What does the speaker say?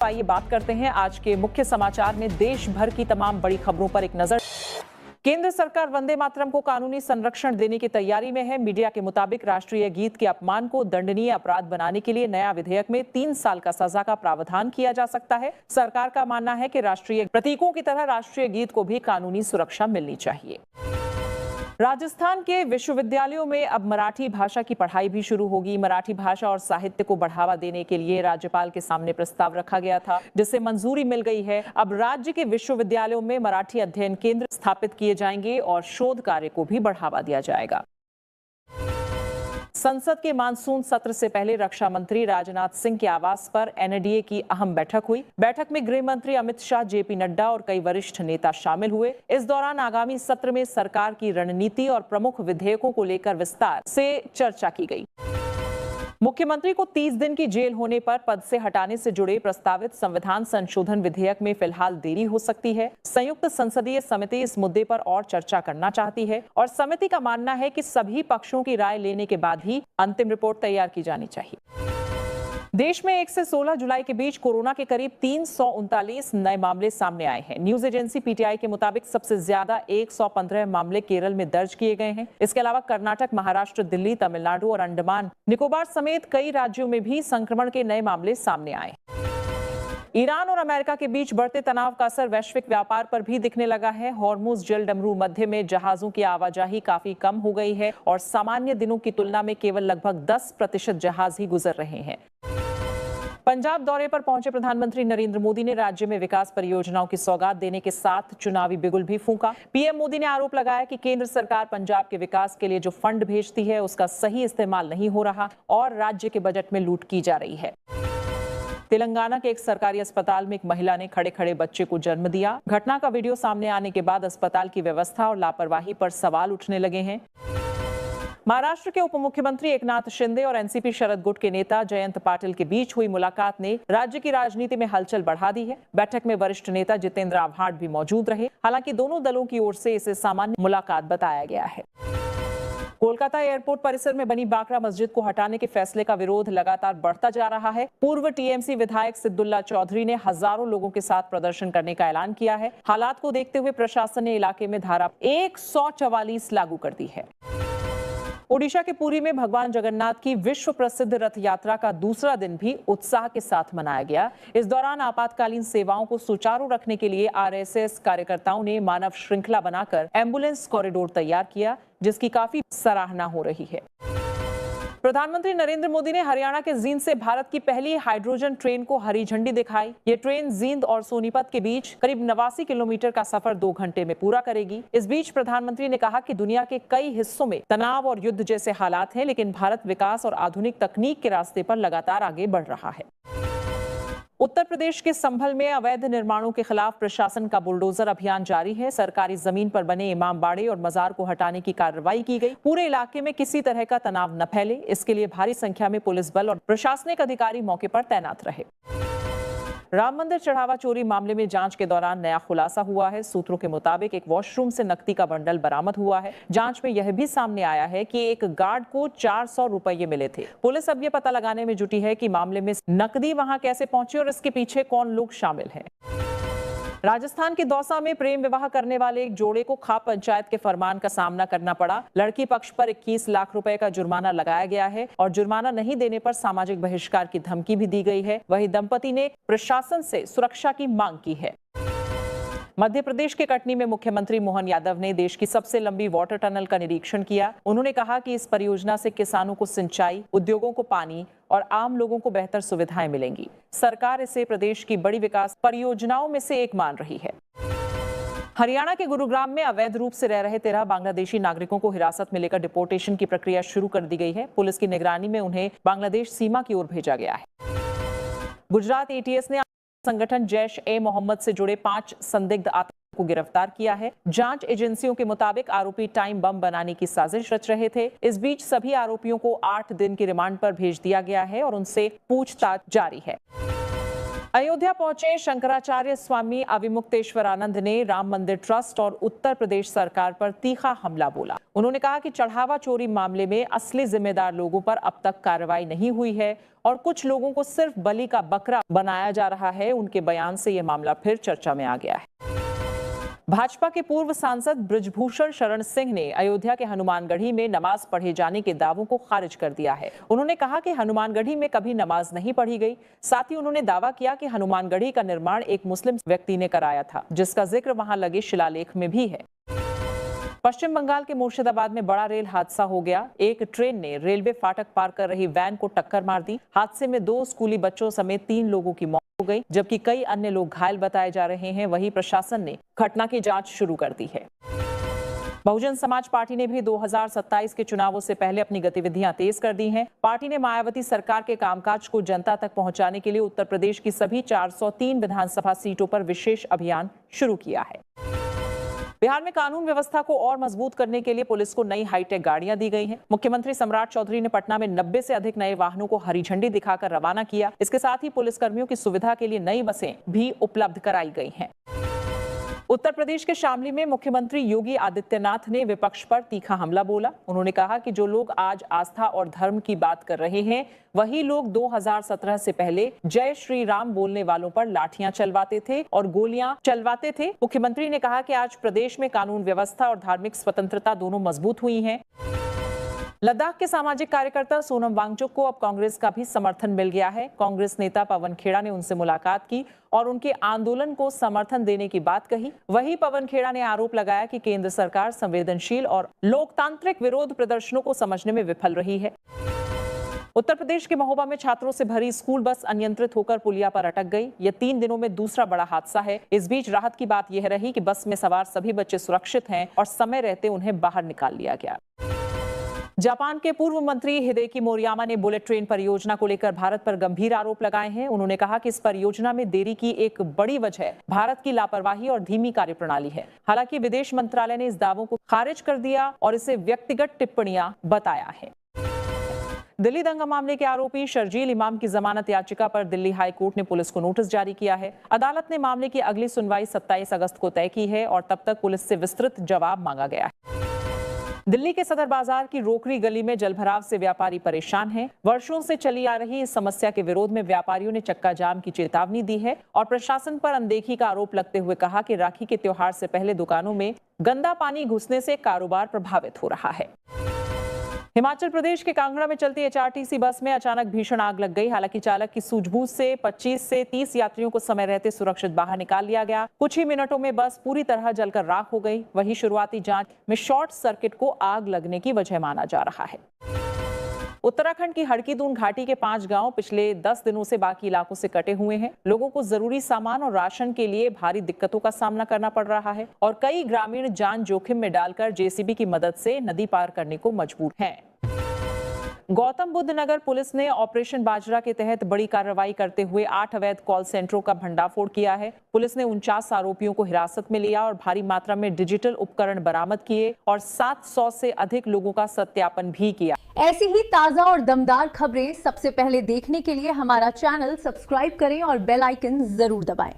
आइए बात करते हैं आज के मुख्य समाचार में देश भर की तमाम बड़ी खबरों पर एक नजर। केंद्र सरकार वंदे मातरम को कानूनी संरक्षण देने की तैयारी में है। मीडिया के मुताबिक राष्ट्रीय गीत के अपमान को दंडनीय अपराध बनाने के लिए नया विधेयक में 3 साल का सजा का प्रावधान किया जा सकता है। सरकार का मानना है कि राष्ट्रीय प्रतीकों की तरह राष्ट्रीय गीत को भी कानूनी सुरक्षा मिलनी चाहिए। राजस्थान के विश्वविद्यालयों में अब मराठी भाषा की पढ़ाई भी शुरू होगी। मराठी भाषा और साहित्य को बढ़ावा देने के लिए राज्यपाल के सामने प्रस्ताव रखा गया था, जिसे मंजूरी मिल गई है। अब राज्य के विश्वविद्यालयों में मराठी अध्ययन केंद्र स्थापित किए जाएंगे और शोध कार्य को भी बढ़ावा दिया जाएगा। संसद के मानसून सत्र से पहले रक्षा मंत्री राजनाथ सिंह के आवास पर एनडीए की अहम बैठक हुई। बैठक में गृह मंत्री अमित शाह, जेपी नड्डा और कई वरिष्ठ नेता शामिल हुए। इस दौरान आगामी सत्र में सरकार की रणनीति और प्रमुख विधेयकों को लेकर विस्तार से चर्चा की गई। मुख्यमंत्री को 30 दिन की जेल होने पर पद से हटाने से जुड़े प्रस्तावित संविधान संशोधन विधेयक में फिलहाल देरी हो सकती है। संयुक्त संसदीय समिति इस मुद्दे पर और चर्चा करना चाहती है और समिति का मानना है कि सभी पक्षों की राय लेने के बाद ही अंतिम रिपोर्ट तैयार की जानी चाहिए। देश में 1 से 16 जुलाई के बीच कोरोना के करीब 339 नए मामले सामने आए हैं। न्यूज एजेंसी पीटीआई के मुताबिक सबसे ज्यादा 115 मामले केरल में दर्ज किए गए हैं। इसके अलावा कर्नाटक, महाराष्ट्र, दिल्ली, तमिलनाडु और अंडमान निकोबार समेत कई राज्यों में भी संक्रमण के नए मामले सामने आए। ईरान और अमेरिका के बीच बढ़ते तनाव का असर वैश्विक व्यापार पर भी दिखने लगा है। हॉर्मुज जल डमरू मध्य में जहाजों की आवाजाही काफी कम हो गई है और सामान्य दिनों की तुलना में केवल लगभग 10% जहाज ही गुजर रहे हैं। पंजाब दौरे पर पहुंचे प्रधानमंत्री नरेंद्र मोदी ने राज्य में विकास परियोजनाओं की सौगात देने के साथ चुनावी बिगुल भी फूंका। पीएम मोदी ने आरोप लगाया कि केंद्र सरकार पंजाब के विकास के लिए जो फंड भेजती है उसका सही इस्तेमाल नहीं हो रहा और राज्य के बजट में लूट की जा रही है। तेलंगाना के एक सरकारी अस्पताल में एक महिला ने खड़े खड़े बच्चे को जन्म दिया। घटना का वीडियो सामने आने के बाद अस्पताल की व्यवस्था और लापरवाही पर सवाल उठने लगे हैं। महाराष्ट्र के उप मुख्यमंत्री एकनाथ शिंदे और एनसीपी शरद गुट के नेता जयंत पाटिल के बीच हुई मुलाकात ने राज्य की राजनीति में हलचल बढ़ा दी है। बैठक में वरिष्ठ नेता जितेंद्र आव्हाड भी मौजूद रहे। हालांकि दोनों दलों की ओर से इसे सामान्य मुलाकात बताया गया है। कोलकाता एयरपोर्ट परिसर में बनी बाकरा मस्जिद को हटाने के फैसले का विरोध लगातार बढ़ता जा रहा है। पूर्व टीएमसी विधायक सिद्दुल्ला चौधरी ने हजारों लोगों के साथ प्रदर्शन करने का ऐलान किया है। हालात को देखते हुए प्रशासन ने इलाके में धारा 144 लागू कर दी है। ओडिशा के पुरी में भगवान जगन्नाथ की विश्व प्रसिद्ध रथ यात्रा का दूसरा दिन भी उत्साह के साथ मनाया गया। इस दौरान आपातकालीन सेवाओं को सुचारू रखने के लिए आरएसएस कार्यकर्ताओं ने मानव श्रृंखला बनाकर एम्बुलेंस कॉरिडोर तैयार किया, जिसकी काफी सराहना हो रही है। प्रधानमंत्री नरेंद्र मोदी ने हरियाणा के जींद से भारत की पहली हाइड्रोजन ट्रेन को हरी झंडी दिखाई। ये ट्रेन जींद और सोनीपत के बीच करीब 89 किलोमीटर का सफर 2 घंटे में पूरा करेगी। इस बीच प्रधानमंत्री ने कहा कि दुनिया के कई हिस्सों में तनाव और युद्ध जैसे हालात हैं, लेकिन भारत विकास और आधुनिक तकनीक के रास्ते पर लगातार आगे बढ़ रहा है। उत्तर प्रदेश के संभल में अवैध निर्माणों के खिलाफ प्रशासन का बुलडोजर अभियान जारी है। सरकारी जमीन पर बने इमामबाड़े और मजार को हटाने की कार्रवाई की गई। पूरे इलाके में किसी तरह का तनाव न फैले, इसके लिए भारी संख्या में पुलिस बल और प्रशासनिक अधिकारी मौके पर तैनात रहे। राम मंदिर चढ़ावा चोरी मामले में जांच के दौरान नया खुलासा हुआ है। सूत्रों के मुताबिक एक वॉशरूम से नकदी का बंडल बरामद हुआ है। जांच में यह भी सामने आया है कि एक गार्ड को 400 रुपये मिले थे। पुलिस अब यह पता लगाने में जुटी है कि मामले में नकदी वहां कैसे पहुंची और इसके पीछे कौन लोग शामिल हैं। राजस्थान के दौसा में प्रेम विवाह करने वाले एक जोड़े को खाप पंचायत के फरमान का सामना करना पड़ा। लड़की पक्ष पर 21 लाख रुपए का जुर्माना लगाया गया है और जुर्माना नहीं देने पर सामाजिक बहिष्कार की धमकी भी दी गई है। वहीं दंपति ने प्रशासन से सुरक्षा की मांग की है। मध्य प्रदेश के कटनी में मुख्यमंत्री मोहन यादव ने देश की सबसे लंबी वाटर टनल का निरीक्षण किया। उन्होंने कहा कि इस परियोजना से किसानों को सिंचाई, उद्योगों को पानी और आम लोगों को बेहतर सुविधाएं मिलेंगी। सरकार इसे प्रदेश की बड़ी विकास परियोजनाओं में से एक मान रही है। हरियाणा के गुरुग्राम में अवैध रूप से रह रहे 13 बांग्लादेशी नागरिकों को हिरासत में लेकर डिपोर्टेशन की प्रक्रिया शुरू कर दी गई है। पुलिस की निगरानी में उन्हें बांग्लादेश सीमा की ओर भेजा गया है। गुजरात एटीएस ने संगठन जैश-ए-मोहम्मद से जुड़े 5 संदिग्ध आतंकियों को गिरफ्तार किया है। जांच एजेंसियों के मुताबिक आरोपी टाइम बम बनाने की साजिश रच रहे थे। इस बीच सभी आरोपियों को 8 दिन की रिमांड पर भेज दिया गया है और उनसे पूछताछ जारी है। अयोध्या पहुंचे शंकराचार्य स्वामी अविमुक्तेश्वरानंद ने राम मंदिर ट्रस्ट और उत्तर प्रदेश सरकार पर तीखा हमला बोला। उन्होंने कहा कि चढ़ावा चोरी मामले में असली जिम्मेदार लोगों पर अब तक कार्रवाई नहीं हुई है और कुछ लोगों को सिर्फ बलि का बकरा बनाया जा रहा है। उनके बयान से यह मामला फिर चर्चा में आ गया है। भाजपा के पूर्व सांसद बृजभूषण शरण सिंह ने अयोध्या के हनुमानगढ़ी में नमाज पढ़े जाने के दावों को खारिज कर दिया है। उन्होंने कहा कि हनुमानगढ़ी में कभी नमाज नहीं पढ़ी गई। साथ ही उन्होंने दावा किया कि हनुमानगढ़ी का निर्माण एक मुस्लिम व्यक्ति ने कराया था, जिसका जिक्र वहां लगे शिलालेख में भी है। पश्चिम बंगाल के मुर्शिदाबाद में बड़ा रेल हादसा हो गया। एक ट्रेन ने रेलवे फाटक पार कर रही वैन को टक्कर मार दी। हादसे में 2 स्कूली बच्चों समेत 3 लोगों की मौत हो गई, जबकि कई अन्य लोग घायल बताए जा रहे हैं। वहीं प्रशासन ने घटना की जांच शुरू कर दी है। बहुजन समाज पार्टी ने भी 2027 के चुनावों से पहले अपनी गतिविधियां तेज कर दी हैं। पार्टी ने मायावती सरकार के कामकाज को जनता तक पहुंचाने के लिए उत्तर प्रदेश की सभी 403 विधानसभा सीटों पर विशेष अभियान शुरू किया है। बिहार में कानून व्यवस्था को और मजबूत करने के लिए पुलिस को नई हाईटेक गाड़ियां दी गई हैं। मुख्यमंत्री सम्राट चौधरी ने पटना में 90 से अधिक नए वाहनों को हरी झंडी दिखाकर रवाना किया। इसके साथ ही पुलिसकर्मियों की सुविधा के लिए नई बसें भी उपलब्ध कराई गई हैं। उत्तर प्रदेश के शामली में मुख्यमंत्री योगी आदित्यनाथ ने विपक्ष पर तीखा हमला बोला। उन्होंने कहा कि जो लोग आज आस्था और धर्म की बात कर रहे हैं, वही लोग 2017 से पहले जय श्री राम बोलने वालों पर लाठियां चलवाते थे और गोलियां चलवाते थे। मुख्यमंत्री ने कहा कि आज प्रदेश में कानून व्यवस्था और धार्मिक स्वतंत्रता दोनों मजबूत हुई हैं। लद्दाख के सामाजिक कार्यकर्ता सोनम वांगचुक को अब कांग्रेस का भी समर्थन मिल गया है। कांग्रेस नेता पवन खेड़ा ने उनसे मुलाकात की और उनके आंदोलन को समर्थन देने की बात कही। वहीं पवन खेड़ा ने आरोप लगाया कि केंद्र सरकार संवेदनशील और लोकतांत्रिक विरोध प्रदर्शनों को समझने में विफल रही है। उत्तर प्रदेश के महोबा में छात्रों से भरी स्कूल बस अनियंत्रित होकर पुलिया पर अटक गई। यह 3 दिनों में दूसरा बड़ा हादसा है। इस बीच राहत की बात यह रही कि बस में सवार सभी बच्चे सुरक्षित हैं और समय रहते उन्हें बाहर निकाल लिया गया। जापान के पूर्व मंत्री हिदेकी मोरियामा ने बुलेट ट्रेन परियोजना को लेकर भारत पर गंभीर आरोप लगाए हैं। उन्होंने कहा कि इस परियोजना में देरी की एक बड़ी वजह भारत की लापरवाही और धीमी कार्यप्रणाली है। हालांकि विदेश मंत्रालय ने इस दावों को खारिज कर दिया और इसे व्यक्तिगत टिप्पणियां बताया है। दिल्ली दंगा मामले के आरोपी शर्जील इमाम की जमानत याचिका पर दिल्ली हाई कोर्ट ने पुलिस को नोटिस जारी किया है। अदालत ने मामले की अगली सुनवाई 27 अगस्त को तय की है और तब तक पुलिस से विस्तृत जवाब मांगा गया है। दिल्ली के सदर बाजार की रोकड़ी गली में जलभराव से व्यापारी परेशान हैं। वर्षों से चली आ रही इस समस्या के विरोध में व्यापारियों ने चक्का जाम की चेतावनी दी है और प्रशासन पर अनदेखी का आरोप लगते हुए कहा कि राखी के त्योहार से पहले दुकानों में गंदा पानी घुसने से कारोबार प्रभावित हो रहा है। हिमाचल प्रदेश के कांगड़ा में चलती एचआरटीसी बस में अचानक भीषण आग लग गई। हालांकि चालक की सूझबूझ से 25 से 30 यात्रियों को समय रहते सुरक्षित बाहर निकाल लिया गया। कुछ ही मिनटों में बस पूरी तरह जलकर राख हो गई। वहीं शुरुआती जांच में शॉर्ट सर्किट को आग लगने की वजह माना जा रहा है। उत्तराखंड की हड़कीदून घाटी के 5 गांव पिछले 10 दिनों से बाकी इलाकों से कटे हुए हैं। लोगों को जरूरी सामान और राशन के लिए भारी दिक्कतों का सामना करना पड़ रहा है और कई ग्रामीण जान जोखिम में डालकर जेसीबी की मदद से नदी पार करने को मजबूर हैं। गौतम बुद्ध नगर पुलिस ने ऑपरेशन बाजरा के तहत बड़ी कार्रवाई करते हुए 8 अवैध कॉल सेंटरों का भंडाफोड़ किया है। पुलिस ने 49 आरोपियों को हिरासत में लिया और भारी मात्रा में डिजिटल उपकरण बरामद किए और 700 से अधिक लोगों का सत्यापन भी किया। ऐसी ही ताजा और दमदार खबरें सबसे पहले देखने के लिए हमारा चैनल सब्सक्राइब करें और बेल आइकन जरूर दबाएं।